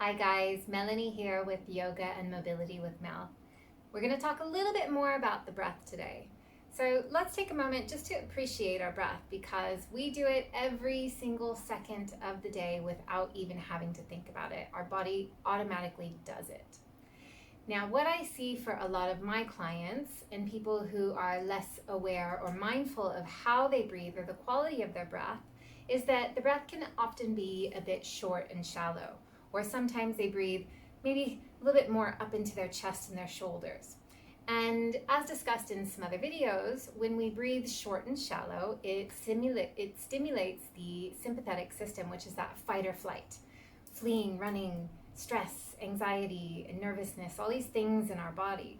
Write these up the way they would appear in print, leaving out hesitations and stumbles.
Hi guys, Melanie here with Yoga and Mobility with Mel. We're going to talk a little bit more about the breath today. So let's take a moment just to appreciate our breath because we do it every single second of the day without even having to think about it. Our body automatically does it. Now, what I see for a lot of my clients and people who are less aware or mindful of how they breathe or the quality of their breath is that the breath can often be a bit short and shallow. Or sometimes they breathe maybe a little bit more up into their chest and their shoulders. And as discussed in some other videos, when we breathe short and shallow, it stimulates the sympathetic system, which is that fight or flight, fleeing, running, stress, anxiety, and nervousness, all these things in our body.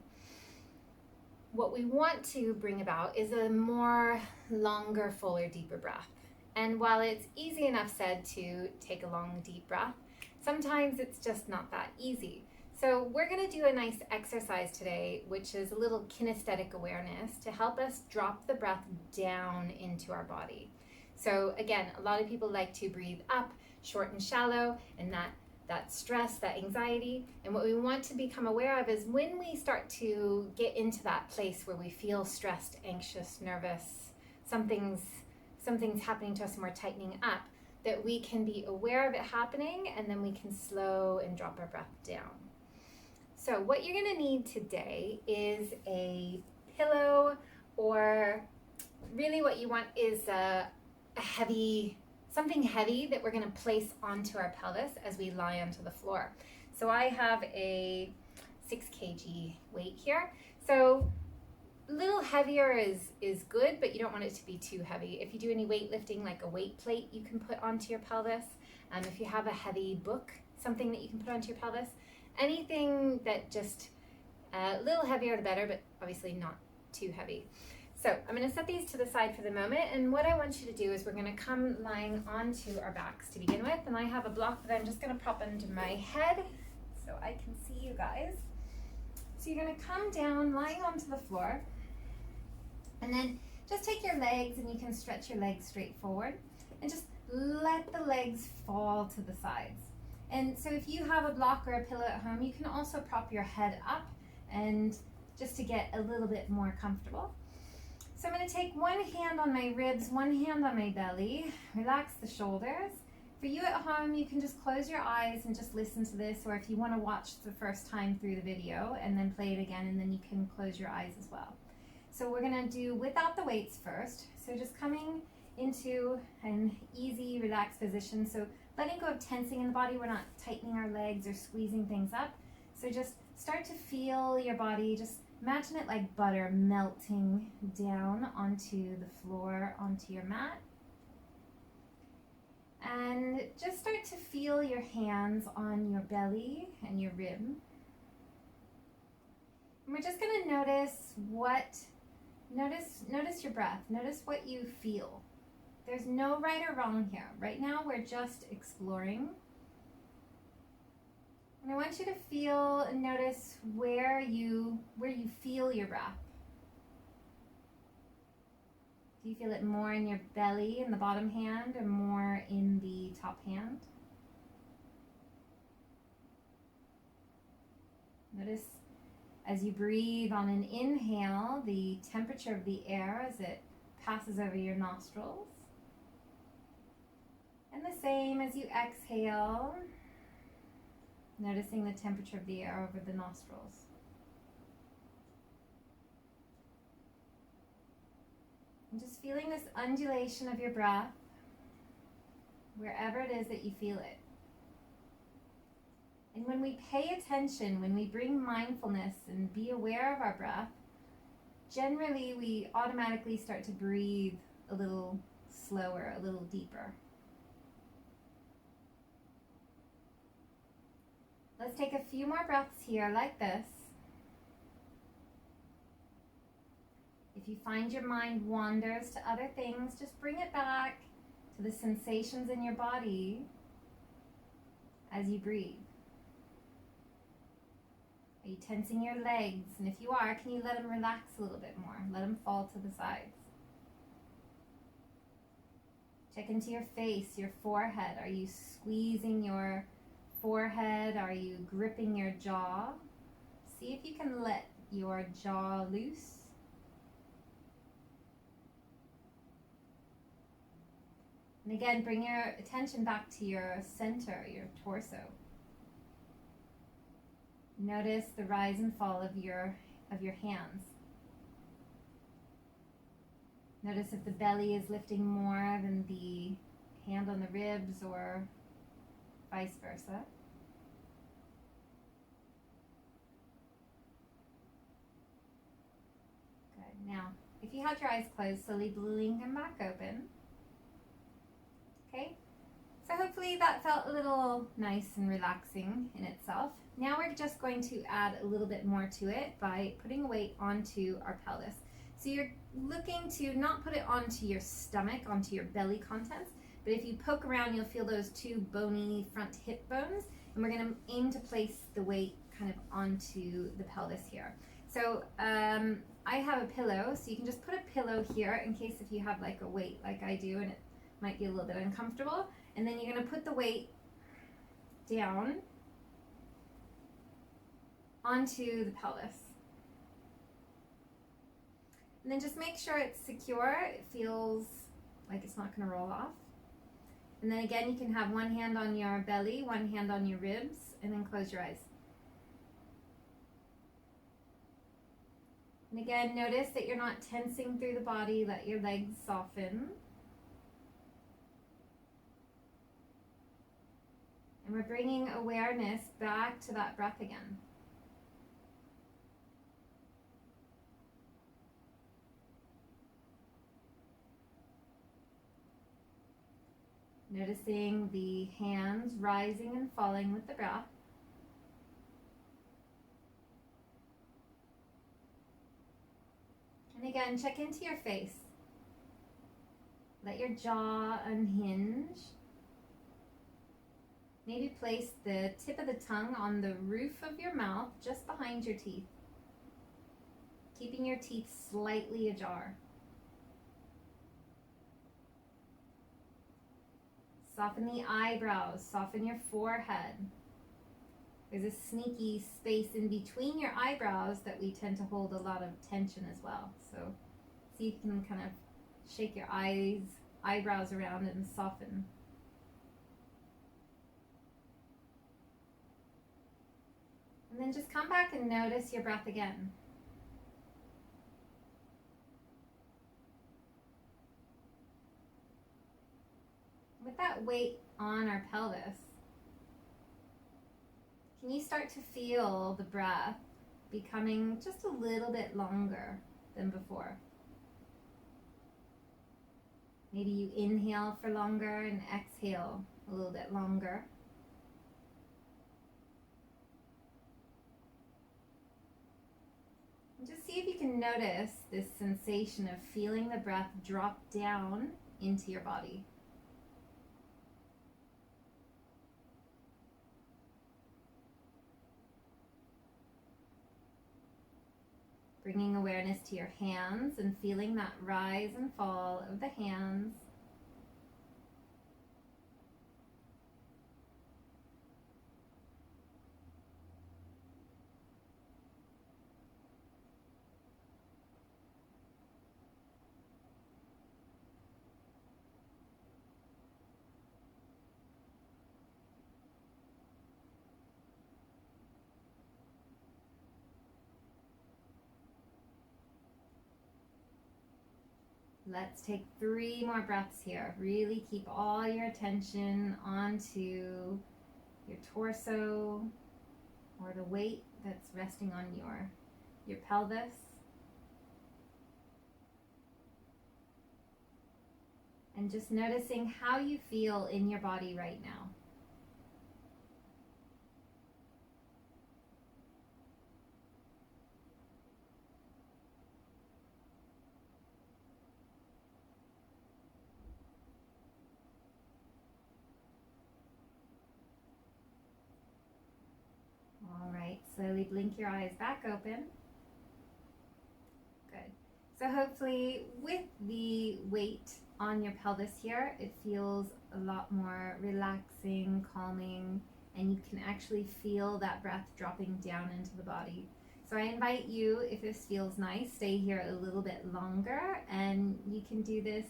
What we want to bring about is a more longer, fuller, deeper breath. And while it's easy enough said to take a long, deep breath, sometimes it's just not that easy. So we're going to do a nice exercise today, which is a little kinesthetic awareness to help us drop the breath down into our body. So again, a lot of people like to breathe up, short and shallow, and that stress, that anxiety. And what we want to become aware of is when we start to get into that place where we feel stressed, anxious, nervous, something's happening to us and we're tightening up, that we can be aware of it happening and then we can slow and drop our breath down. So what you're going to need today is a pillow, or really what you want is something heavy that we're going to place onto our pelvis as we lie onto the floor. So I have a 6 kg weight here. So a little heavier is good, but you don't want it to be too heavy. If you do any weightlifting, like a weight plate you can put onto your pelvis. If you have a heavy book, something that you can put onto your pelvis. Anything that just a little heavier the better, but obviously not too heavy. So I'm going to set these to the side for the moment, and what I want you to do is we're going to come lying onto our backs to begin with, and I have a block that I'm just going to prop under my head so I can see you guys. So you're going to come down lying onto the floor, and then just take your legs, and you can stretch your legs straight forward and just let the legs fall to the sides. And so if you have a block or a pillow at home, you can also prop your head up and just to get a little bit more comfortable. So I'm going to take one hand on my ribs, one hand on my belly, relax the shoulders. For you at home, you can just close your eyes and just listen to this, or if you want to watch the first time through the video and then play it again, and then you can close your eyes as well. So we're going to do without the weights first. So just coming into an easy, relaxed position. So letting go of tensing in the body. We're not tightening our legs or squeezing things up. So just start to feel your body. Just imagine it like butter melting down onto the floor, onto your mat. And just start to feel your hands on your belly and your rib. And we're just going to notice your breath. Notice what you feel. There's no right or wrong here. Right now we're just exploring. And I want you to feel and notice where you feel your breath. Do you feel it more in your belly in the bottom hand or more in the top hand? Notice as you breathe on an inhale, the temperature of the air as it passes over your nostrils. And the same as you exhale, noticing the temperature of the air over the nostrils. And just feeling this undulation of your breath wherever it is that you feel it. And when we pay attention, when we bring mindfulness and be aware of our breath, generally we automatically start to breathe a little slower, a little deeper. Let's take a few more breaths here like this. If you find your mind wanders to other things, just bring it back to the sensations in your body as you breathe. Are you tensing your legs? And if you are, can you let them relax a little bit more? Let them fall to the sides. Check into your face, your forehead. Are you squeezing your forehead? Are you gripping your jaw? See if you can let your jaw loose. And again, bring your attention back to your center, your torso. Notice the rise and fall of your hands. Notice if the belly is lifting more than the hand on the ribs or vice versa. Good. Now, if you have your eyes closed, slowly blink them back open. Okay, so hopefully that felt a little nice and relaxing in itself. Now we're just going to add a little bit more to it by putting a weight onto our pelvis. So you're looking to not put it onto your stomach, onto your belly contents, but if you poke around, you'll feel those two bony front hip bones, and we're going to aim to place the weight kind of onto the pelvis here. So I have a pillow, so you can just put a pillow here in case if you have like a weight like I do and it might be a little bit uncomfortable. And then you're going to put the weight down onto the pelvis. And then just make sure it's secure. It feels like it's not going to roll off. And then again, you can have one hand on your belly, one hand on your ribs, and then close your eyes. And again, notice that you're not tensing through the body. Let your legs soften. And we're bringing awareness back to that breath again. Noticing the hands rising and falling with the breath. And again, check into your face. Let your jaw unhinge. Maybe place the tip of the tongue on the roof of your mouth, just behind your teeth, keeping your teeth slightly ajar. Soften the eyebrows, soften your forehead. There's a sneaky space in between your eyebrows that we tend to hold a lot of tension as well. So see if you can kind of shake your eyebrows around and soften. And then just come back and notice your breath again. With that weight on our pelvis, can you start to feel the breath becoming just a little bit longer than before? Maybe you inhale for longer and exhale a little bit longer. And just see if you can notice this sensation of feeling the breath drop down into your body. Bringing awareness to your hands and feeling that rise and fall of the hands. Let's take 3 more breaths here. Really keep all your attention onto your torso or the weight that's resting on your pelvis. And just noticing how you feel in your body right now. Slowly blink your eyes back open. Good. So hopefully with the weight on your pelvis here, it feels a lot more relaxing, calming, and you can actually feel that breath dropping down into the body. So I invite you, if this feels nice, stay here a little bit longer, and you can do this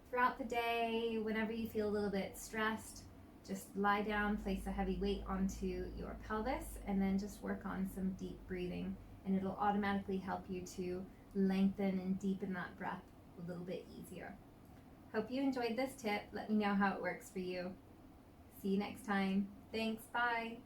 throughout the day. Whenever you feel a little bit stressed, just lie down, place a heavy weight onto your pelvis, and then just work on some deep breathing, and it'll automatically help you to lengthen and deepen that breath a little bit easier. Hope you enjoyed this tip. Let me know how it works for you. See you next time. Thanks. Bye.